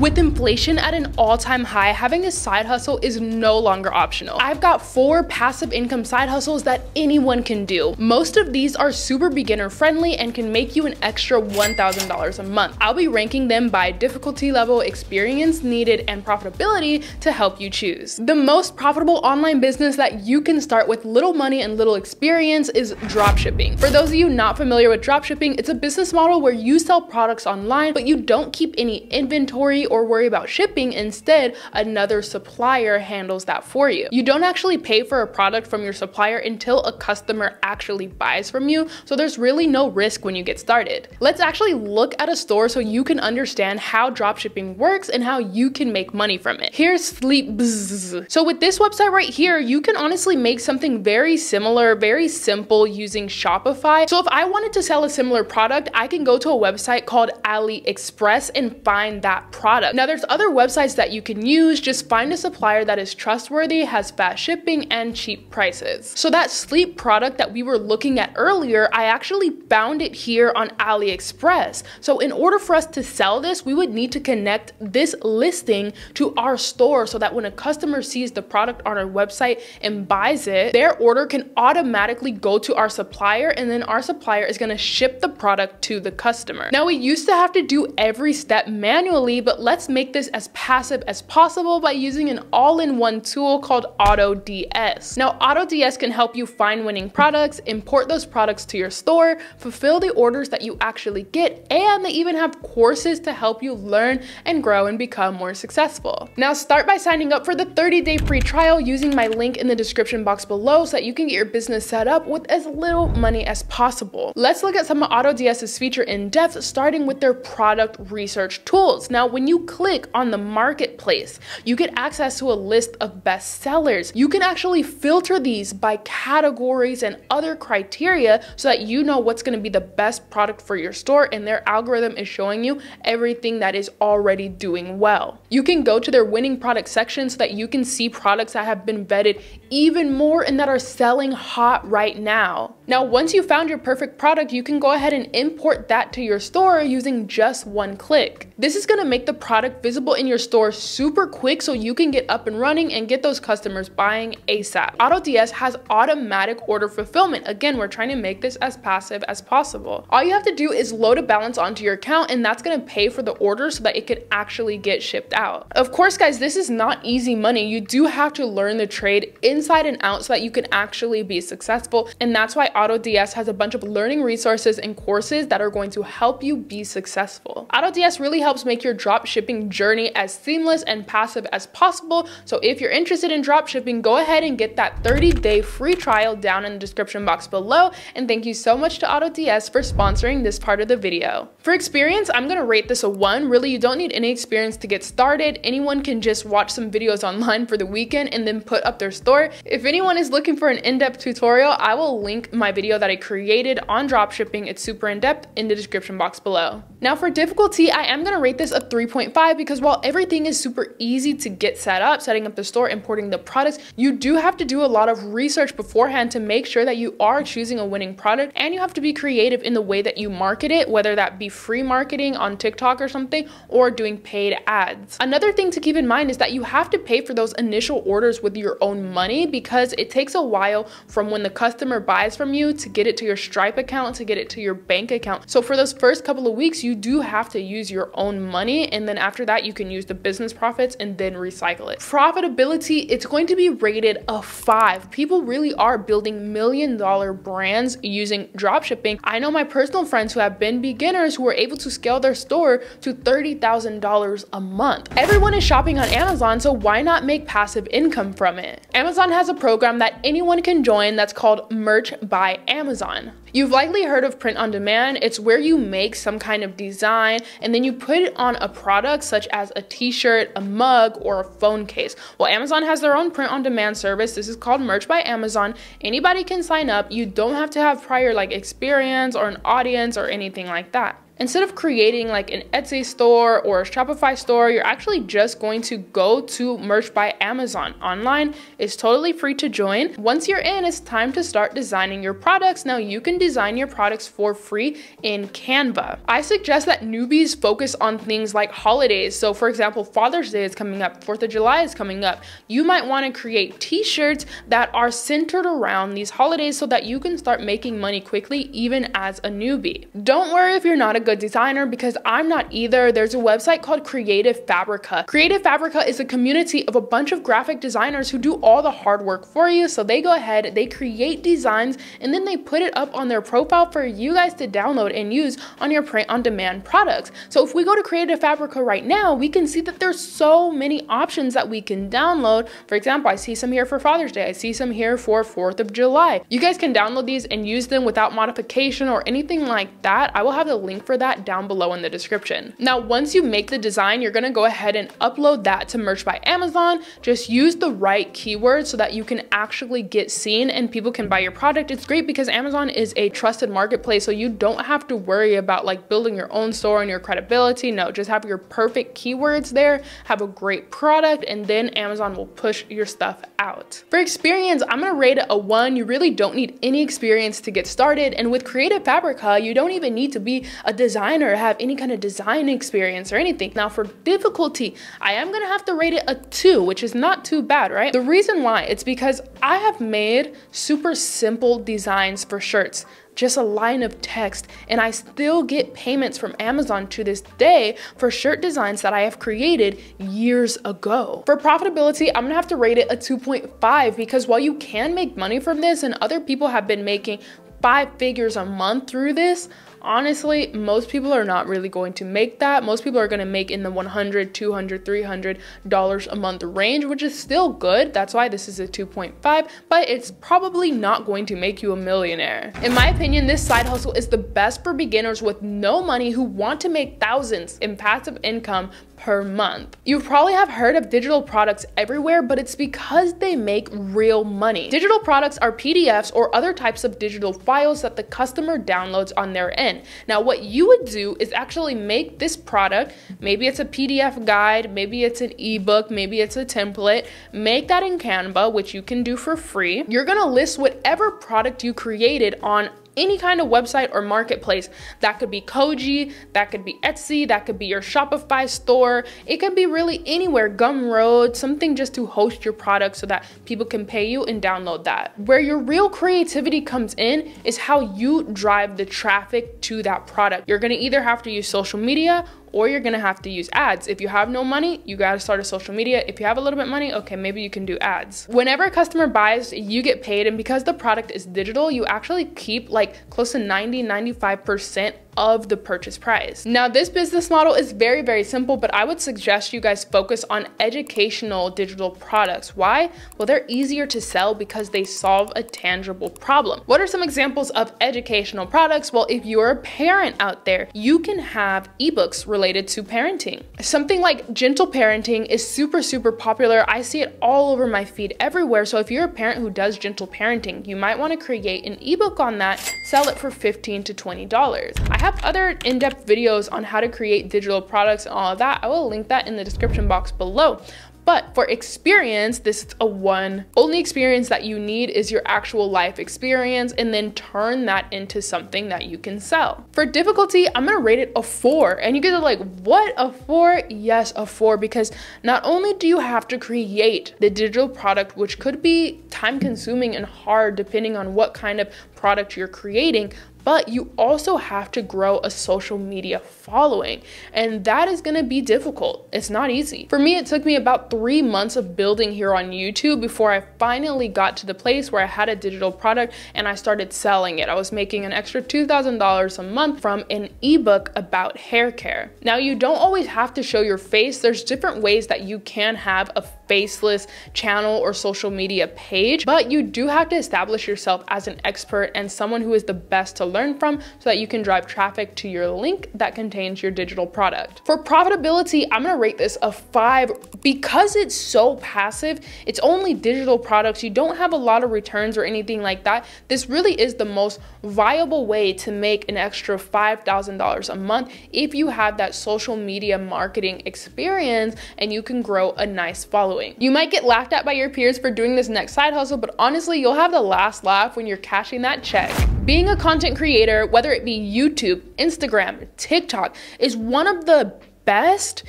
With inflation at an all-time high, having a side hustle is no longer optional. I've got 4 passive income side hustles that anyone can do. Most of these are super beginner friendly and can make you an extra $1,000 a month. I'll be ranking them by difficulty level, experience needed, and profitability to help you choose. The most profitable online business that you can start with little money and little experience is dropshipping. For those of you not familiar with dropshipping, it's a business model where you sell products online, but you don't keep any inventory or worry about shipping. Instead, another supplier handles that for you. You don't actually pay for a product from your supplier until a customer actually buys from you, so there's really no risk when you get started. Let's actually look at a store so you can understand how dropshipping works and how you can make money from it. Here's Sleep Bzzz. So with this website right here, you can honestly make something very similar, very simple using Shopify. So if I wanted to sell a similar product, I can go to a website called AliExpress and find that product. Now there's other websites that you can use. Just find a supplier that is trustworthy, has fast shipping, and cheap prices. So that sleep product that we were looking at earlier, I actually found it here on AliExpress. So in order for us to sell this, we would need to connect this listing to our store so that when a customer sees the product on our website and buys it, their order can automatically go to our supplier, and then our supplier is going to ship the product to the customer. Now we used to have to do every step manually, but let's make this as passive as possible by using an all-in-one tool called AutoDS. Now AutoDS can help you find winning products, import those products to your store, fulfill the orders that you actually get, and they even have courses to help you learn and grow and become more successful. Now start by signing up for the 30-day free trial using my link in the description box below so that you can get your business set up with as little money as possible. Let's look at some of AutoDS's feature in depth, starting with their product research tools. Now when you click on the marketplace, you get access to a list of best sellers. You can actually filter these by categories and other criteria so that you know what's going to be the best product for your store, and their algorithm is showing you everything that is already doing well. You can go to their winning product section so that you can see products that have been vetted even more and that are selling hot right now. Now, once you found your perfect product, you can go ahead and import that to your store using just one click. This is going to make the product visible in your store super quick so you can get up and running and get those customers buying ASAP. AutoDS has automatic order fulfillment. Again, we're trying to make this as passive as possible. All you have to do is load a balance onto your account, and that's going to pay for the order so that it can actually get shipped out. Of course, guys, this is not easy money. You do have to learn the trade inside and out so that you can actually be successful, and that's why AutoDS has a bunch of learning resources and courses that are going to help you be successful. AutoDS really helps make your drop shipping journey as seamless and passive as possible. So if you're interested in drop shipping, go ahead and get that 30-day free trial down in the description box below. And thank you so much to AutoDS for sponsoring this part of the video. For experience, I'm gonna rate this a 1. Really, you don't need any experience to get started. Anyone can just watch some videos online for the weekend and then put up their store. If anyone is looking for an in-depth tutorial, I will link my video that I created on dropshipping. It's super in-depth in the description box below. Now for difficulty, I am gonna rate this a 3.5 because while everything is super easy to get set up, setting up the store, importing the products, you do have to do a lot of research beforehand to make sure that you are choosing a winning product, and you have to be creative in the way that you market it, whether that be free marketing on TikTok or something, or doing paid ads. Another thing to keep in mind is that you have to pay for those initial orders with your own money because it takes a while from when the customer buys from you to get it to your Stripe account, to get it to your bank account. So for those first couple of weeks, you do have to use your own money, and then after that, you can use the business profits and then recycle it. Profitability, it's going to be rated a 5. People really are building million-dollar brands using dropshipping. I know my personal friends who have been beginners who were able to scale their store to $30,000 a month. Everyone is shopping on Amazon, so why not make passive income from it? Amazon has a program that anyone can join that's called Merch by Amazon. You've likely heard of print on demand. It's where you make some kind of design and then you put it on a product such as a t-shirt, a mug, or a phone case. Well, Amazon has their own print on demand service. This is called Merch by Amazon. Anybody can sign up. You don't have to have prior experience or an audience or anything like that. Instead of creating like an Etsy store or a Shopify store, you're actually just going to go to Merch by Amazon. Online is totally free to join. Once you're in, it's time to start designing your products. Now you can design your products for free in Canva. I suggest that newbies focus on things like holidays. So for example, Father's Day is coming up, 4th of July is coming up. You might want to create t-shirts that are centered around these holidays so that you can start making money quickly even as a newbie. Don't worry if you're not a good designer, because I'm not either. There's a website called Creative Fabrica. Creative Fabrica is a community of a bunch of graphic designers who do all the hard work for you. So they go ahead, they create designs, and then they put it up on their profile for you guys to download and use on your print-on-demand products. So if we go to Creative Fabrica right now, we can see that there's so many options that we can download. For example, I see some here for Father's Day. I see some here for 4th of July. You guys can download these and use them without modification or anything like that. I will have the link for that down below in the description. Now, once you make the design, you're gonna go ahead and upload that to Merch by Amazon. Just use the right keywords so that you can actually get seen and people can buy your product. It's great because Amazon is a trusted marketplace, so you don't have to worry about like building your own store and your credibility. No, just have your perfect keywords there, have a great product, and then Amazon will push your stuff out. For experience, I'm gonna rate it a 1. You really don't need any experience to get started. And with Creative Fabrica, you don't even need to be a designer or have any kind of design experience or anything. Now for difficulty, I am gonna have to rate it a 2, which is not too bad, right? The reason why, it's because I have made super simple designs for shirts, just a line of text, and I still get payments from Amazon to this day for shirt designs that I have created years ago. For profitability, I'm gonna have to rate it a 2.5, because while you can make money from this and other people have been making 5 figures a month through this, honestly, most people are not really going to make that. Most people are going to make in the $100, $200, $300 a month range, which is still good. That's why this is a 2.5, but it's probably not going to make you a millionaire. In my opinion, this side hustle is the best for beginners with no money who want to make thousands in passive income per month. You probably have heard of digital products everywhere, but it's because they make real money. Digital products are PDFs or other types of digital files that the customer downloads on their end. Now, what you would do is actually make this product, maybe it's a PDF guide, maybe it's an ebook, maybe it's a template, make that in Canva, which you can do for free. You're gonna list whatever product you created on any kind of website or marketplace. That could be Koji, that could be Etsy, that could be your Shopify store. It could be really anywhere, Gumroad, something just to host your product so that people can pay you and download that. Where your real creativity comes in is how you drive the traffic to that product. You're gonna either have to use social media or you're gonna have to use ads. If you have no money, you gotta start a social media. If you have a little bit of money, okay, maybe you can do ads. Whenever a customer buys, you get paid, and because the product is digital, you actually keep like close to 90-95% of the purchase price. Now, this business model is very, very simple, but I would suggest you guys focus on educational digital products. Why? Well, they're easier to sell because they solve a tangible problem. What are some examples of educational products? Well, if you're a parent out there, you can have ebooks related to parenting. Something like gentle parenting is super, super popular. I see it all over my feed everywhere. So if you're a parent who does gentle parenting, you might want to create an ebook on that, sell it for $15 to $20. I have other in-depth videos on how to create digital products and all of that. I will link that in the description box below. But for experience, this is a 1. Only experience that you need is your actual life experience, and then turn that into something that you can sell. For difficulty, I'm gonna rate it a 4. And you guys are like, what, a 4? Yes, a 4, because not only do you have to create the digital product, which could be time consuming and hard depending on what kind of product you're creating, but you also have to grow a social media following, and that is gonna be difficult. It's not easy. For me, it took me about 3 months of building here on YouTube before I finally got to the place where I had a digital product and I started selling it. I was making an extra $2,000 a month from an ebook about hair care. Now, you don't always have to show your face. There's different ways that you can have a faceless channel or social media page, but you do have to establish yourself as an expert and someone who is the best to learn from so that you can drive traffic to your link that contains your digital product. For profitability, I'm gonna rate this a 5 because it's so passive. It's only digital products. You don't have a lot of returns or anything like that. This really is the most viable way to make an extra $5,000 a month if you have that social media marketing experience and you can grow a nice following. You might get laughed at by your peers for doing this next side hustle, but honestly, you'll have the last laugh when you're cashing that check. Being a content creator, whether it be YouTube, Instagram, TikTok, is one of the best,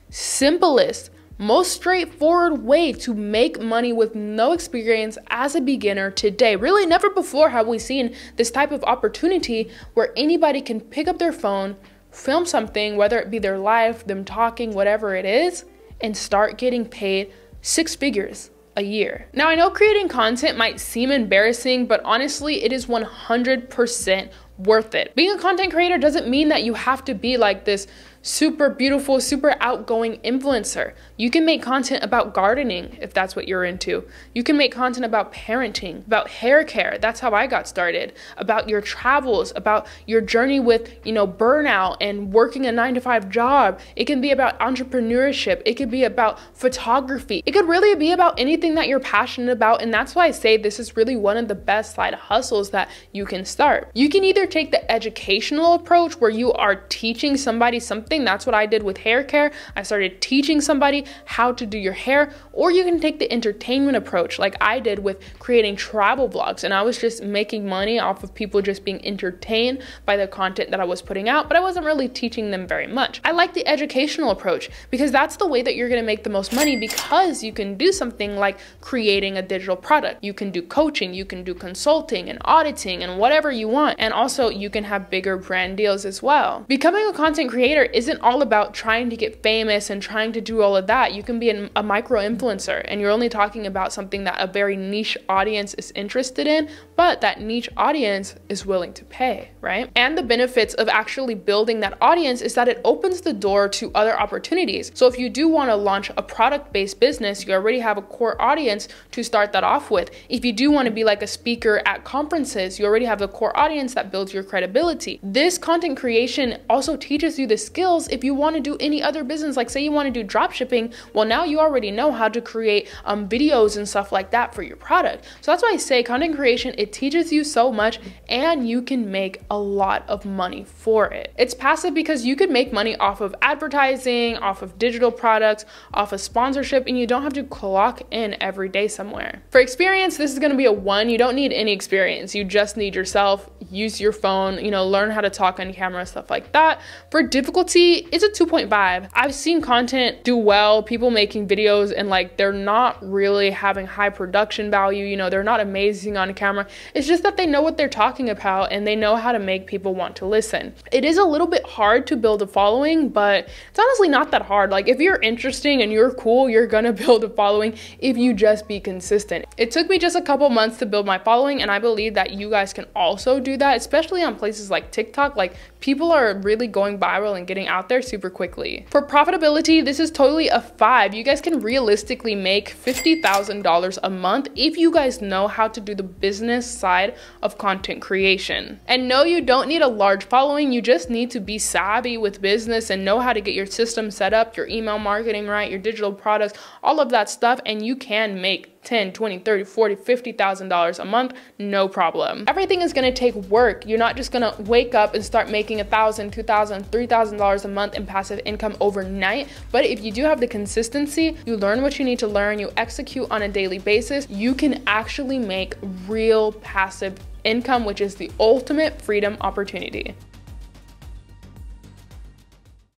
simplest, most straightforward way to make money with no experience as a beginner today. Really, never before have we seen this type of opportunity where anybody can pick up their phone, film something, whether it be their life, them talking, whatever it is, and start getting paid 6 figures a year. Now, I know creating content might seem embarrassing, but honestly, it is 100% worth it. Being a content creator doesn't mean that you have to be like this super beautiful, super outgoing influencer. You can make content about gardening if that's what you're into. You can make content about parenting, about hair care. That's how I got started. About your travels, about your journey with, burnout and working a 9-to-5 job. It can be about entrepreneurship. It could be about photography. It could really be about anything that you're passionate about. And that's why I say this is really one of the best side hustles that you can start. You can either take the educational approach where you are teaching somebody something. That's what I did with hair care. I started teaching somebody how to do your hair, or you can take the entertainment approach like I did with creating travel vlogs, and I was just making money off of people just being entertained by the content that I was putting out, but I wasn't really teaching them very much. I like the educational approach because that's the way that you're going to make the most money, because you can do something like creating a digital product. You can do coaching, you can do consulting and auditing and whatever you want, and also you can have bigger brand deals as well. Becoming a content creator isn't all about trying to get famous and trying to do all of that. You can be a micro influencer and you're only talking about something that a very niche audience is interested in, but that niche audience is willing to pay, right? And the benefits of actually building that audience is that it opens the door to other opportunities. So if you do want to launch a product-based business, you already have a core audience to start that off with. If you do want to be like a speaker at conferences, you already have a core audience that builds your credibility. This content creation also teaches you the skills if you want to do any other business. Like say you want to do drop shipping, well now you already know how to create videos and stuff like that for your product. So that's why I say content creation, it teaches you so much and you can make a lot of money for it. It's passive because you could make money off of advertising, off of digital products, off of sponsorship, and you don't have to clock in every day somewhere. For experience, this is going to be a 1. You don't need any experience. You just need yourself, use your phone, learn how to talk on camera, stuff like that. For difficulty, it's a 2.5. I've seen content do well, people making videos and they're not really having high production value, they're not amazing on camera. It's just that they know what they're talking about and they know how to make people want to listen. It is a little bit hard to build a following, but it's honestly not that hard. Like if you're interesting and you're cool, you're gonna build a following if you just be consistent. It took me just a couple months to build my following, and I believe that you guys can also do that, especially on places like TikTok. Like people are really going viral and getting out there super quickly. For profitability, this is totally a 5. You guys can realistically make $50,000 a month if you guys know how to do the business side of content creation. And no, you don't need a large following. You just need to be savvy with business and know how to get your system set up, your email marketing right, your digital products, all of that stuff, and you can make $10, $20, $30, $40, $50,000 a month, no problem. Everything is gonna take work. You're not just gonna wake up and start making $1,000, $2,000, $3,000 a month in passive income overnight. But if you do have the consistency, you learn what you need to learn, you execute on a daily basis, you can actually make real passive income, which is the ultimate freedom opportunity.